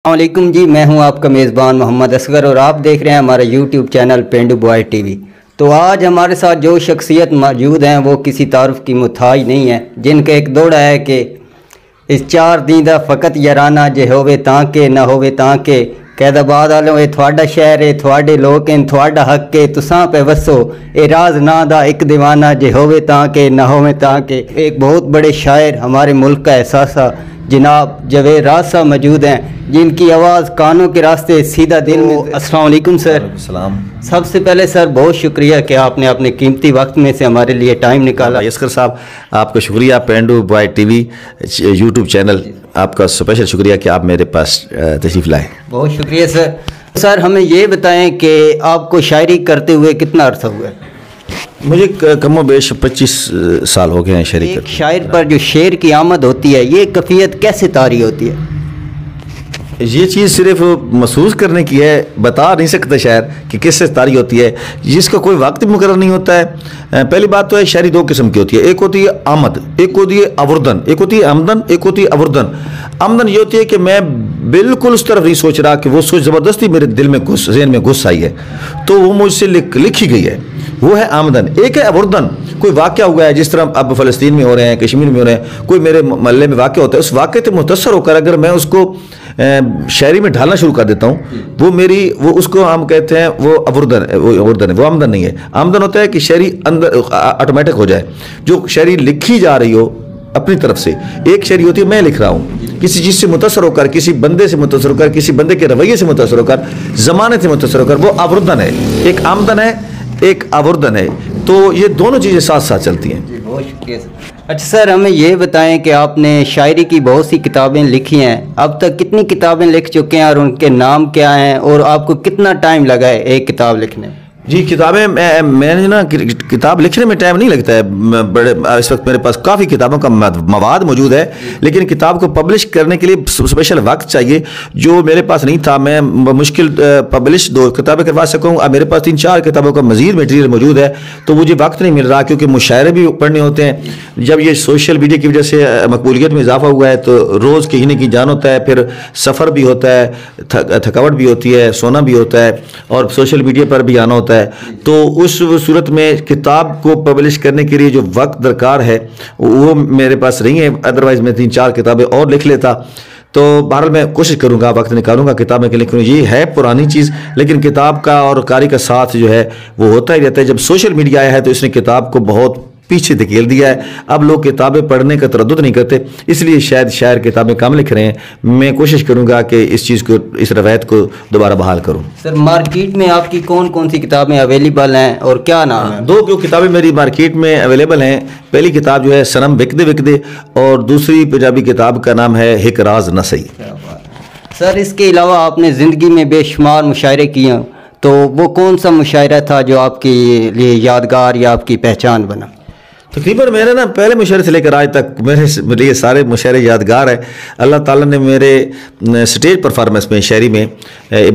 السلام علیکم جی، میں ہوں آپ کا میزبان محمد اصغر اور آپ دیکھ رہے ہیں ہمارا YouTube channel Pendu boy T V. تو آج ہمارے ساتھ جو شخصیت موجود ہیں وہ کسی تعارف کی محتاج نہیں ہے، جن کا ایک دوڑا ہے کہ اس چار دیندہ فقط یارانہ جے ہووے تاں کے نہ ہووے تاں کے قید آباد والوں اے تھوڑا شہر ہے، تھوڑے لوگ ہیں، تھوڑا حق ہے، تساں پہ وسو اے راز نا دا ایک دیوانہ جے ہووے تاں کے نہ ہووے تاں کے۔ ایک بہت بڑے شاعر ہمارے ملک کا احساسہ جناب جاوید راز صاحب موجود ہیں، جن کی آواز کانوں کے راستے سیدھا دل میں۔ السلام علیکم سر۔ السلام۔ سب سے پہلے سر بہت شکریہ کہ آپ نے اپنے قیمتی وقت میں سے ہمارے لیے ٹائم نکالا۔ اصغر صاحب آپ کا شکریہ، Pendu boy T V YouTube channel, آپ کا اسپیشل شکریہ کہ آپ میرے پاس تشریف لائے۔ بہت شکریہ سر۔ سر ہمیں یہ بتائیں کہ آپ کو شاعری کرتے ہوئے کتنا عرصہ ہوا ہے؟ مجھے کم و بیش 25 سال ہو گئے ہیں شاعری کرتے۔ ایک شاعر پر جو شعر کی آمد ہوتی ہے یہ کیفیت کیسے طاری ہوتی ہے؟ یہ چیز صرف محسوس کرنے کی ہے، بتا نہیں سکتا شاعر کہ کس سے طاری ہوتی ہے، جس کا کوئی وقت مقرر نہیں ہوتا ہے۔ پہلی بات تو ہے شاعری دو قسم کی ہوتی ہے، ایک ہوتی ہے آمد، ایک ہوتی ہے آوردن، ایک ہوتی ہے آمدن، ایک ہوتی ہے آوردن۔ آمدن یہ ہوتی ہے کہ میں بالکل اس طرف نہیں سوچ رہا کہ وہ سوچ زبردستی میرے دل میں ذہن میں گھس آئی ہے تو وہ مجھ سے لکھی گئی ہے، وہ ہے آمدن۔ ایک ہے آوردن، کوئی واقعہ ہوا ہے، جس طرح اب فلسطین میں ہو رہے ہیں، کشمیر میں ہو رہے ہیں، کوئی میرے محلے میں واقعہ ہوتا ہے، اس واقعے سے متاثر ہو کر اگر میں اس کو شاعری میں ڈھالنا شروع کر دیتا ہوں، وہ اس کو ہم کہتے ہیں وہ آوردن ہے، وہ آمدن نہیں ہے۔ آمدن ہوتا ہے کہ شاعری اندر آٹومیٹک ہو جائے، جو شاعری لکھی جا رہی ہو اپنی طرف سے۔ ایک شاعری ہوتی ہے میں لکھ رہا ہوں کسی چیز سے متاثر ہو کر، کسی بندے سے متاثر ہو کر، کسی بندے کے رویے سے متاثر ہو کر، زمانے سے متاثر ہو کر، وہ آوردن ہے۔ ایک آمدن ہے، ایک آوردن ہے، تو یہ دونوں چیزیں ساتھ ساتھ چلتی ہیں۔ بہت شکریہ سر۔ اچھا سر ہمیں یہ بتائیں کہ آپ نے شاعری کی بہت سی کتابیں لکھی ہیں، اب تک کتنی کتابیں لکھ چکے ہیں اور ان کے نام کیا ہیں، اور آپ کو کتنا ٹائم لگا ہے ایک کتاب لکھنے میں؟ جی کتابیں میں نے نا کتاب لکھنے میں ٹائم نہیں لگتا ہے، اس وقت میرے پاس کافی کتابوں کا مواد موجود ہے، لیکن کتاب کو پبلش کرنے کے لیے اسپیشل وقت چاہیے جو میرے پاس نہیں تھا۔ میں مشکل پبلش 2 کتابیں کروا سکوں، اب میرے پاس 3-4 کتابوں کا مزید میٹیریل موجود ہے، تو مجھے وقت نہیں مل رہا کیونکہ مشاعرے بھی پڑھنے ہوتے ہیں۔ جب یہ سوشل میڈیا کی وجہ سے مقبولیت میں اضافہ ہوا ہے تو روز کہیں نہ کہیں جان ہوتا ہے، پھر سفر بھی ہوتا ہے، تھکاوٹ بھی ہوتی ہے، سونا بھی ہوتا ہے، اور سوشل میڈیا پر بھی آنا ہوتا ہے، تو اس صورت میں کتاب کو پبلش کرنے کے لیے جو وقت درکار ہے وہ میرے پاس نہیں ہے، ادروائز میں 3-4 کتابیں اور لکھ لیتا۔ تو بہرحال میں کوشش کروں گا، وقت نکالوں گا کتابیں کے لکھنے۔ یہ ہے پرانی چیز، لیکن کتاب کا اور قاری کا ساتھ جو ہے وہ ہوتا ہی رہتا ہے۔ جب سوشل میڈیا آیا ہے تو اس نے کتاب کو بہت پیچھے دھکیل دیا ہے، اب لوگ کتابیں پڑھنے کا تردد نہیں کرتے، اس لیے شاید شاعر کتابیں کم لکھ رہے ہیں۔ میں کوشش کروں گا کہ اس چیز کو، اس روایت کو دوبارہ بحال کروں۔ سر مارکیٹ میں آپ کی کون کون سی کتابیں اویلیبل ہیں اور کیا نام ہے؟ 2 کتابیں میری مارکیٹ میں اویلیبل ہیں۔ پہلی کتاب جو ہے صنم وکدے وکدے، اور دوسری پنجابی کتاب کا نام ہے ہک راز نہ سہی۔ سر اس کے علاوہ آپ نے زندگی میں بے شمار مشاعرے کیے ہیں، تو وہ کون سا مشاعرہ تھا جو آپ کے لیے یادگار یا آپ کی پہچان بنا؟ تقریباً میرے نا پہلے مشاعرے سے لے کر آج تک میرے لیے سارے مشاعرے یادگار ہیں۔ اللہ تعالیٰ نے میرے سٹیج پرفارمنس میں، شاعری میں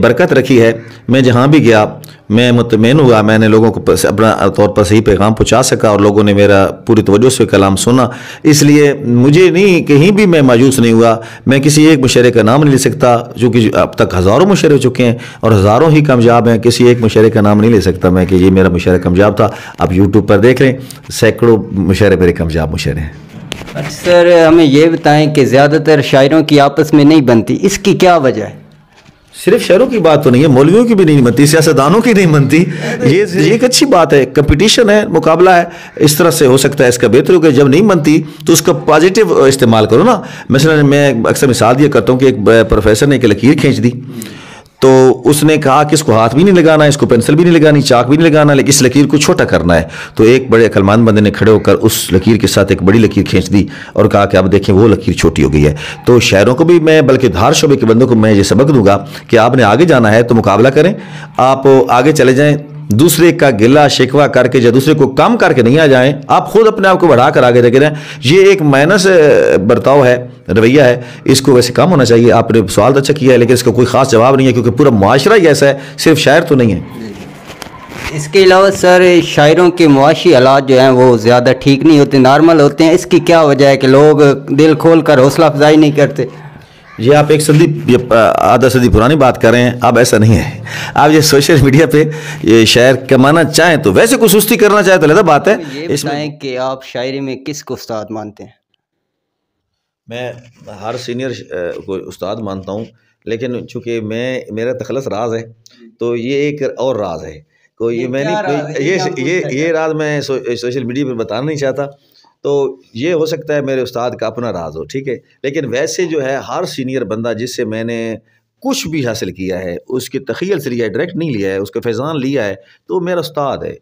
برکت رکھی ہے۔ میں جہاں بھی گیا میں مطمئن ہوا، میں نے لوگوں کو اپنا طور پر صحیح پیغام پہنچا سکا، اور لوگوں نے میرا پوری توجہ سے کلام سنا، اس لیے مجھے نہیں کہیں بھی میں مایوس نہیں ہوا۔ میں کسی ایک مشاعرے کا نام نہیں لے سکتا، چونکہ اب تک ہزاروں مشاعرے ہو چکے ہیں اور ہزاروں ہی کامیاب ہیں، کسی ایک مشاعرے کا نام نہیں لے سکتا میں کہ یہ میرا مشاعرہ کامیاب تھا۔ اب یوٹیوب پر دیکھ لیں، سینکڑوں مشاعرے میرے کامیاب مشاعرے ہیں۔ اچھا سر ہمیں یہ بتائیں کہ زیادہ تر شاعروں کی آپس میں نہیں بنتی، اس کی کیا وجہ ہے؟ صرف شعروں کی بات تو نہیں ہے، مولویوں کی بھی نہیں بنتی، سیاستدانوں کی نہیں بنتی۔ یہ ایک اچھی بات ہے، کمپٹیشن ہے، مقابلہ ہے، اس طرح سے ہو سکتا ہے۔ اس کا بہتر ہو کہ جب نہیں بنتی تو اس کا پازیٹیو استعمال کرو نا۔ مثلا میں اکثر مثال دیا کرتا ہوں کہ ایک پروفیسر نے ایک لکیر کھینچ دی، تو اس نے کہا کہ اس کو ہاتھ بھی نہیں لگانا، اس کو پینسل بھی نہیں لگانی، چاک بھی نہیں لگانا، لیکن اس لکیر کو چھوٹا کرنا ہے۔ تو ایک بڑے عقلمند بندے نے کھڑے ہو کر اس لکیر کے ساتھ ایک بڑی لکیر کھینچ دی اور کہا کہ اب دیکھیں وہ لکیر چھوٹی ہو گئی ہے۔ تو شاعروں کو بھی میں، بلکہ دھار شعبے کے بندوں کو میں یہ سبق دوں گا کہ آپ نے آگے جانا ہے تو مقابلہ کریں، آپ آگے چلے جائیں، دوسرے کا گلہ شکوہ کر کے یا دوسرے کو کم کر کے نہیں آ جائیں، آپ خود اپنے آپ کو بڑھا کر آگے لے جائیں۔ یہ ایک مائنس برتاؤ ہے، رویہ ہے، اس کو ویسے کم ہونا چاہیے۔ آپ نے سوال اچھا کیا ہے، لیکن اس کا کوئی خاص جواب نہیں ہے کیونکہ پورا معاشرہ ہی ایسا ہے، صرف شاعر تو نہیں ہے۔ اس کے علاوہ سر شاعروں کے معاشی حالات جو ہیں وہ زیادہ ٹھیک نہیں ہوتے، نارمل ہوتے ہیں، اس کی کیا وجہ ہے کہ لوگ دل کھول کر حوصلہ افزائی نہیں کرتے؟ یہ آپ ایک صدی آدھا صدی پرانی بات کر رہے ہیں. اب ایسا نہیں ہے. آپ یہ سوشل میڈیا پہ یہ شاعر کمانا چاہیں تو ویسے کوئی سستی کرنا چاہے تو علیحدہ بات ہے. یہ بتائیں کہ آپ شاعری میں کس کو استاد مانتے ہیں؟ میں ہر سینئر کو استاد مانتا ہوں، لیکن چونکہ میرا تخلص راز ہے تو یہ ایک اور راز ہے. کوئی میں نہیں، یہ راز میں سوشل میڈیا پہ بتانا نہیں چاہتا. تو یہ ہو سکتا ہے میرے استاد کا اپنا راز ہو، ٹھیک ہے. لیکن ویسے جو ہے ہر سینئر بندہ جس سے میں نے کچھ بھی حاصل کیا ہے، اس کے تخیل سے لیا ہے، ڈائریکٹ نہیں لیا ہے، اس کا فیضان لیا ہے، تو میرا استاد ہے.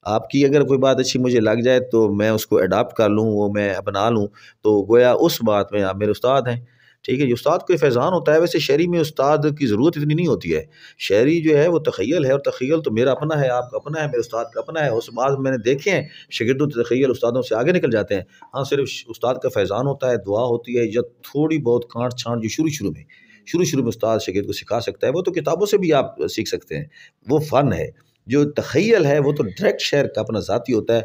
آپ کی اگر کوئی بات اچھی مجھے لگ جائے تو میں اس کو اڈاپٹ کر لوں، وہ میں اپنا لوں، تو گویا اس بات میں آپ میرے استاد ہیں. ٹھیک ہے. یہ استاد کو فیضان ہوتا ہے. ویسے شاعری میں استاد کی ضرورت اتنی نہیں ہوتی ہے. شاعری جو ہے وہ تخیل ہے، اور تخیل تو میرا اپنا ہے، آپ کا اپنا ہے، میرے استاد کا اپنا ہے. اس بعد میں نے دیکھے ہیں شاگردوں کے تخیل استادوں سے آگے نکل جاتے ہیں. ہاں صرف استاد کا فیضان ہوتا ہے، دعا ہوتی ہے، یا تھوڑی بہت کانٹ چھانٹ جو شروع میں استاد شاگرد کو سکھا سکتا ہے. وہ تو کتابوں سے بھی آپ سیکھ سکتے ہیں، وہ فن ہے. جو تخیل ہے وہ تو ڈائریکٹ شاعر کا اپنا ذاتی ہوتا ہے.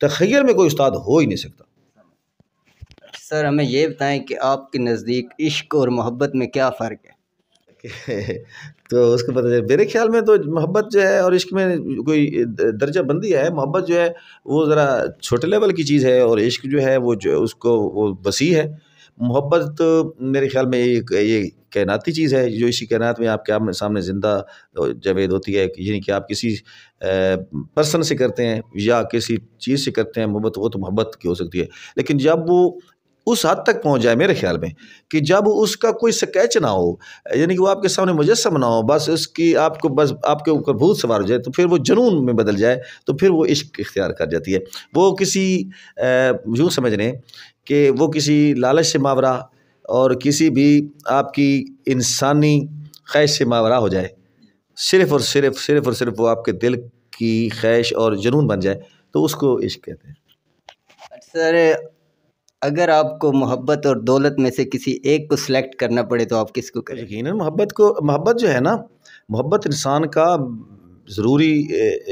تخیل میں کوئی استاد ہو ہی نہیں سکتا. سر ہمیں یہ بتائیں کہ آپ کے نزدیک عشق اور محبت میں کیا فرق ہے؟ تو اس کو پتہ چلے. میرے خیال میں تو محبت جو ہے اور عشق میں کوئی درجہ بندی ہے. محبت جو ہے وہ ذرا چھوٹے لیول کی چیز ہے، اور عشق جو ہے وہ اس کو وہ وسیع ہے. محبت میرے خیال میں یہ کائناتی چیز ہے، جو اسی کائنات میں آپ کے سامنے زندہ جاوید ہوتی ہے. یعنی کہ آپ کسی پرسن سے کرتے ہیں یا کسی چیز سے کرتے ہیں محبت، وہ تو محبت کی ہو سکتی ہے. لیکن جب وہ اس حد تک پہنچ جائے میرے خیال میں کہ جب اس کا کوئی سکیچ نہ ہو، یعنی کہ وہ آپ کے سامنے مجسم نہ ہو، بس اس کی آپ کے اوپر بھوت سوار ہو جائے، تو پھر وہ جنون میں بدل جائے، تو پھر وہ عشق اختیار کر جاتی ہے. وہ کسی یوں سمجھ لیں کہ وہ کسی لالچ سے ماورا اور کسی بھی آپ کی انسانی خواہش سے ماورا ہو جائے، صرف اور صرف وہ آپ کے دل کی خواہش اور جنون بن جائے، تو اس کو عشق کہتے ہیں. سر اگر آپ کو محبت اور دولت میں سے کسی ایک کو سلیکٹ کرنا پڑے تو آپ کس کو کریں؟ یقیناً محبت جو ہے نا، محبت انسان کا ضروری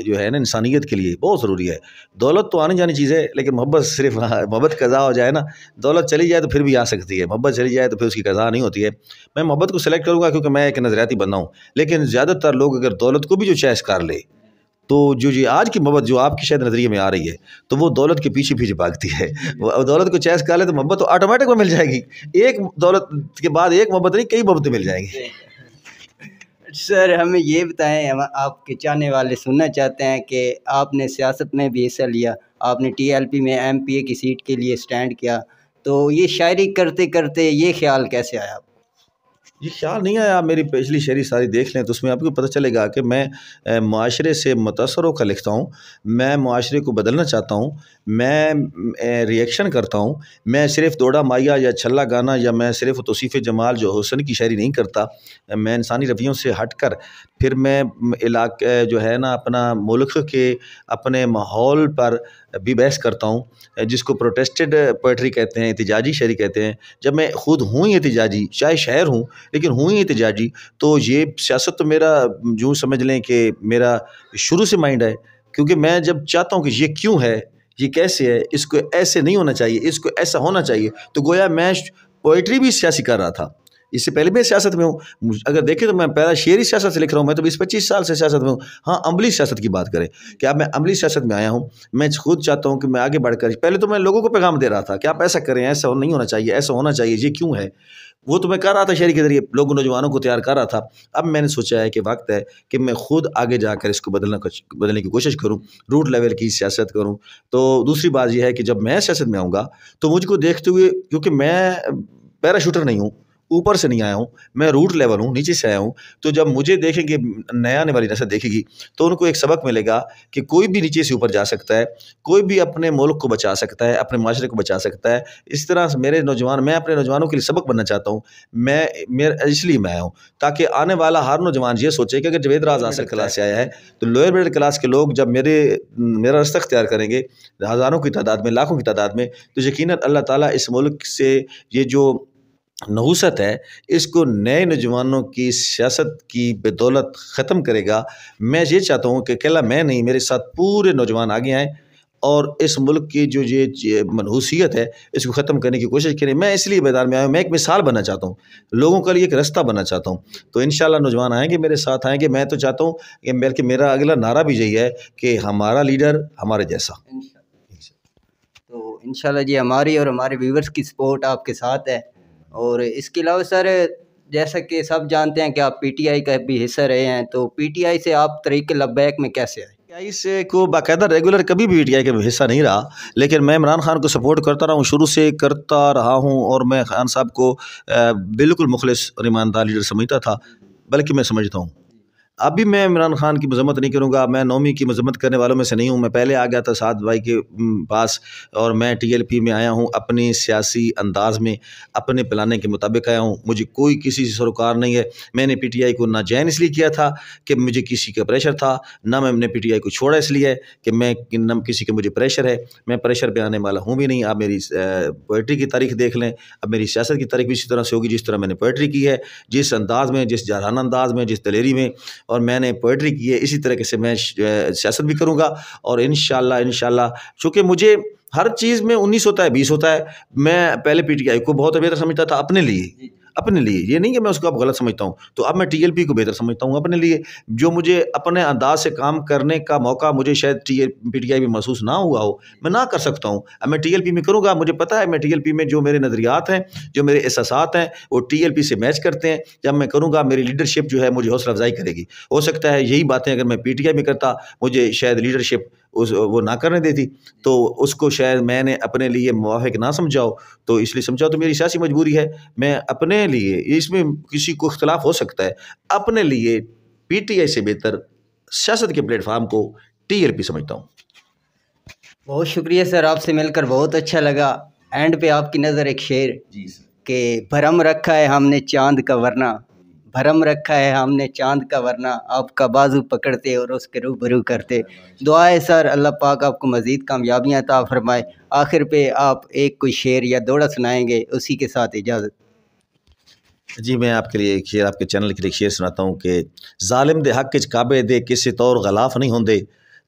جو ہے نا، انسانیت کے لیے بہت ضروری ہے. دولت تو آنے جانی چیز ہے، لیکن محبت صرف محبت قضا ہو جائے نا، دولت چلی جائے تو پھر بھی آ سکتی ہے، محبت چلی جائے تو پھر اس کی قضا نہیں ہوتی ہے. میں محبت کو سلیکٹ کروں گا کیونکہ میں ایک نظریاتی بندہ ہوں. لیکن زیادہ تر لوگ اگر دولت کو بھی جو چوائس کر لے، تو جو آج کی محبت جو آپ کی شاید نظریے میں آ رہی ہے، تو وہ دولت کے پیچھے بھاگتی ہے. وہ دولت کو چوائس کر لے تو محبت تو آٹومیٹک میں مل جائے گی. ایک دولت کے بعد ایک محبت نہیں، کئی محبتیں مل جائیں گی. سر ہمیں یہ بتائیں، ہم آپ کے چاہنے والے سننا چاہتے ہیں کہ آپ نے سیاست میں بھی حصہ لیا، آپ نے ٹی ایل پی میں ایم پی اے کی سیٹ کے لیے سٹینڈ کیا، تو یہ شاعری کرتے کرتے یہ خیال کیسے آیا آپ؟ یہ خیال نہیں آیا. میری پچھلی شاعری ساری دیکھ لیں تو اس میں آپ کو پتہ چلے گا کہ میں معاشرے سے متاثر ہو کر لکھتا ہوں. میں معاشرے کو بدلنا چاہتا ہوں. میں ری ایکشن کرتا ہوں. میں صرف دوڑا مایا یا چھلا گانا یا میں صرف توصیف جمال جو حسن کی شاعری نہیں کرتا. میں انسانی رویوں سے ہٹ کر پھر میں علاقے جو ہے نا اپنا ملک کے اپنے ماحول پر بھی بحث کرتا ہوں، جس کو پروٹیسٹڈ پوئٹری کہتے ہیں، احتجاجی شاعری کہتے ہیں. جب میں خود ہوں ہی احتجاجی، چاہے شاعر ہوں لیکن ہوں ہی احتجاجی، تو یہ سیاست تو میرا جو سمجھ لیں کہ میرا شروع سے مائنڈ ہے. کیونکہ میں جب چاہتا ہوں کہ یہ کیوں ہے، یہ کیسے ہے، اس کو ایسے نہیں ہونا چاہیے، اس کو ایسا ہونا چاہیے، تو گویا میں پوئٹری بھی سیاسی کر رہا تھا. اس سے پہلے میں سیاست میں ہوں. اگر دیکھیں تو میں پہلا شعری سیاست سے لکھ رہا ہوں. میں تو 20-25 سال سے سیاست میں ہوں. ہاں عملی سیاست کی بات کریں کہ اب میں عملی سیاست میں آیا ہوں. میں خود چاہتا ہوں کہ میں آگے بڑھ کر، پہلے تو میں لوگوں کو پیغام دے رہا تھا کہ آپ ایسا کریں، ایسا نہیں ہونا چاہیے، ایسا ہونا چاہیے، یہ کیوں ہے. وہ تو میں کر رہا تھا شعری کے ذریعے، لوگوں نوجوانوں کو تیار کر رہا تھا. اب میں نے سوچا ہے کہ وقت ہے کہ میں خود آگے جا کر اس کو بدلنے کی کوشش کروں، روٹ لیول کی سیاست کروں. تو دوسری بات یہ ہے کہ جب میں سیاست میں آؤں گا تو مجھ کو دیکھتے ہوئے، کیونکہ میں پیراشوٹر نہیں ہوں، اوپر سے نہیں آیا ہوں، میں روٹ لیول ہوں، نیچے سے آیا ہوں. تو جب مجھے دیکھیں گے، نیا آنے والی نسل دیکھے گی، تو ان کو ایک سبق ملے گا کہ کوئی بھی نیچے سے اوپر جا سکتا ہے، کوئی بھی اپنے ملک کو بچا سکتا ہے، اپنے معاشرے کو بچا سکتا ہے. اس طرح سے میں اپنے نوجوانوں کے لیے سبق بننا چاہتا ہوں. اس لیے میں آیا ہوں تاکہ آنے والا ہر نوجوان یہ سوچے کہ اگر جاوید راز حاصل کلاس سے آیا ہے تو لوئر مڈل کلاس کے لوگ جب میرا رستہ اختیار کریں گے ہزاروں کی تعداد میں، لاکھوں کی تعداد میں، تو یقیناً اللہ تعالیٰ اس ملک سے یہ جو نحوست ہے اس کو نئے نوجوانوں کی سیاست کی بدولت ختم کرے گا. میں یہ چاہتا ہوں کہ اکیلا میں نہیں، میرے ساتھ پورے نوجوان آگے آئیں اور اس ملک کی جو یہ منحوسیت ہے اس کو ختم کرنے کی کوشش کریں. میں اس لیے میدان میں آیا ہوں, میں ایک مثال بننا چاہتا ہوں, لوگوں کے لیے ایک رستہ بننا چاہتا ہوں. تو انشاءاللہ نوجوان آئیں گے, میرے ساتھ آئیں گے. میں تو چاہتا ہوں کہ بلکہ میرا اگلا نعرہ بھی یہی ہے کہ ہمارا لیڈر ہمارے جیسا. تو انشاءاللہ جی ہماری اور ہمارے ویورز کی سپورٹ آپ کے ساتھ ہے. اور اس کے علاوہ سر جیسا کہ سب جانتے ہیں کہ آپ پی ٹی آئی کا بھی حصہ رہے ہیں, تو پی ٹی آئی سے آپ طریق لبیک میں کیسے آئے؟ پی ٹی آئی سے کو باقاعدہ ریگولر کبھی بھی پی ٹی آئی کا حصہ نہیں رہا, لیکن میں عمران خان کو سپورٹ کرتا رہا ہوں, شروع سے کرتا رہا ہوں. اور میں خان صاحب کو بالکل مخلص اور ایماندار لیڈر سمجھتا تھا, بلکہ میں سمجھتا ہوں. اب بھی میں عمران خان کی مذمت نہیں کروں گا, میں نومی کی مذمت کرنے والوں میں سے نہیں ہوں. میں پہلے آ گیا تھا سعد بھائی کے پاس, اور میں ٹی ایل پی میں آیا ہوں اپنی سیاسی انداز میں, اپنے پلانے کے مطابق آیا ہوں. مجھے کوئی کسی سے سروکار نہیں ہے. میں نے پی ٹی آئی کو نہ جوائن اس لیے کیا تھا کہ مجھے کسی کا پریشر تھا, نہ میں نے پی ٹی آئی کو چھوڑا اس لیے کہ میں نہ کسی کا مجھے پریشر ہے. میں پریشر پہ آنے والا ہوں بھی نہیں. آپ میری پوئٹری کی تاریخ دیکھ لیں, اب میری سیاست کی تاریخ بھی اسی طرح سے ہوگی جس طرح میں نے پوئٹری کی ہے, جس انداز میں, جس جارحانہ انداز میں, جس دلیری میں, اور میں نے پوئٹری کی ہے, اسی طریقے سے میں سیاست بھی کروں گا. اور انشاءاللہ چونکہ مجھے ہر چیز میں 19 ہوتا ہے 20 ہوتا ہے. میں پہلے پی ٹی آئی کو بہت بہتر سمجھتا تھا اپنے لیے, یہ نہیں کہ میں اس کو اب غلط سمجھتا ہوں. تو اب میں ٹی ایل پی کو بہتر سمجھتا ہوں اپنے لیے. جو مجھے اپنے انداز سے کام کرنے کا موقع مجھے شاید پی ٹی آئی میں محسوس نہ ہوا ہو, میں نہ کر سکتا ہوں, اب میں ٹی ایل پی میں کروں گا. مجھے پتہ ہے میں ٹی ایل پی میں جو میرے نظریات ہیں, جو میرے احساسات ہیں, وہ ٹی ایل پی سے میچ کرتے ہیں. جب میں کروں گا میری لیڈرشپ جو ہے مجھے حوصلہ افزائی کرے گی. ہو سکتا ہے یہی باتیں اگر میں پی ٹی آئی میں کرتا مجھے شاید لیڈرشپ وہ نہ کرنے دیتی, تو اس کو شاید میں نے اپنے لیے موافق نہ سمجھاؤ. تو اس لیے سمجھاؤ تو میری سیاسی مجبوری ہے. میں اپنے لیے, اس میں کسی کو اختلاف ہو سکتا ہے, اپنے لیے پی ٹی آئی سے بہتر سیاست کے پلیٹ فارم کو ٹی ایل پی سمجھتا ہوں. بہت شکریہ سر, آپ سے مل کر بہت اچھا لگا. اینڈ پہ آپ کی نظر ایک شعر کہ بھرم رکھا ہے ہم نے چاند کا ورنہ, بھرم رکھا ہے ہم نے چاند کا ورنہ, آپ کا بازو پکڑتے اور اس کے روبرو کرتے. دعا ہے سر اللہ پاک آپ کو مزید کامیابیاں عطا فرمائے. آخر پہ آپ ایک کوئی شعر یا دوڑا سنائیں گے, اسی کے ساتھ اجازت. جی میں آپ کے لیے ایک شعر, آپ کے چینل کے لیے ایک شعر سناتا ہوں کہ ظالم دے حق وچ کعبے دے کسی طور غلاف نہیں ہوندے,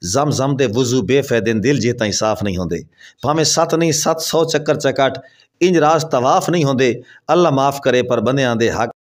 زم زم دے وضو بے فیدن دل جے تائیں صاف نہیں ہوندے, بھاویں 7 نہیں 700 چکر چکٹ انج راز طواف نہیں ہوندے, اللہ معاف کرے پر بندیاں دے حق